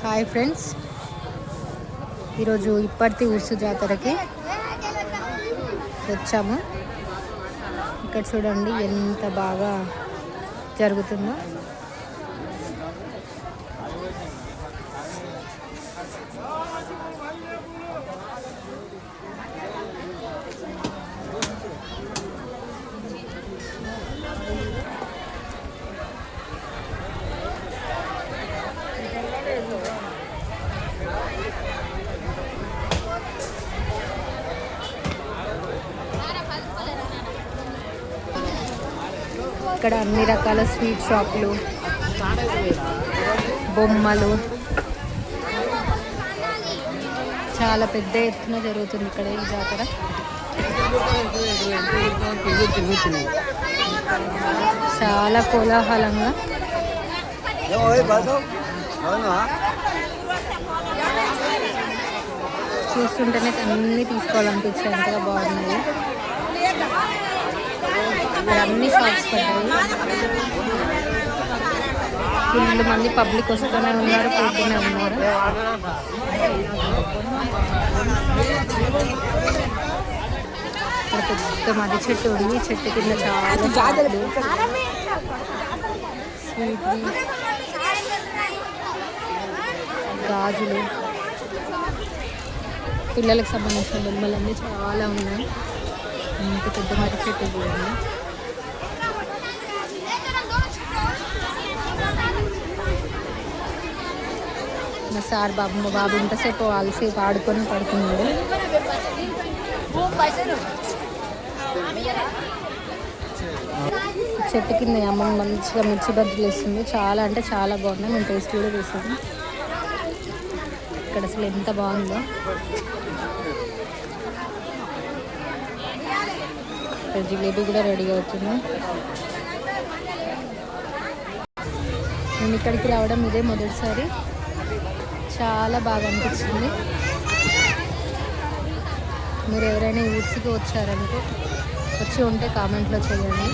Hi friends, ఈరోజు ఇప్పటి ఉర్సు జాతరకి వచ్చాము. ఇక్కడ చూడండి ఎంత బాగా జరుగుతుందో. ఇక్కడ అన్ని రకాల స్వీట్ షాపులు, బొమ్మలు, చాలా పెద్ద ఎత్తున జరుగుతుంది ఇక్కడ ఈ జాతర. చాలా కోలాహలంగా చూస్తుంటేనే అన్నీ తీసుకోవాలనిపించాయి, అంతగా బాగున్నాయి. ఇక్కడ అన్ని షాప్స్ పడ్డాయి. ఫుల్ మంది పబ్లిక్ వస్తూనే ఉన్నారు, పోతూనే ఉన్నారు. ఇక్కడ పెద్ద మర్రి చెట్టు ఉంది. చెట్టు కింద చాలా స్వీట్లు, గాజులు, పిల్లలకు సంబంధించిన బొమ్మలన్నీ చాలా ఉన్నాయి. ఇంత పెద్ద మర్రి చెట్టు చూడండి. మా సార్ మా బాబు ఇంతసేపు అలసి ఆడుకొని పడుకున్నాడు. చెట్టు కింద అమ్మ మంచిగా మిర్చి బజ్జీలు వేస్తుంది. చాలా అంటే చాలా బాగున్నాయి. మేము టేస్ట్ కూడా చేసాము. ఇక్కడ అసలు ఎంత బాగుందో. జిలేబీ కూడా రెడీ అవుతుంది. నేను ఇక్కడికి రావడం ఇదే మొదటిసారి. చాలా బాగా అనిపించింది. మీరు ఎవరైనా ఊర్సుకి వచ్చారనుకో, వచ్చి ఉంటే కామెంట్లో చేయండి.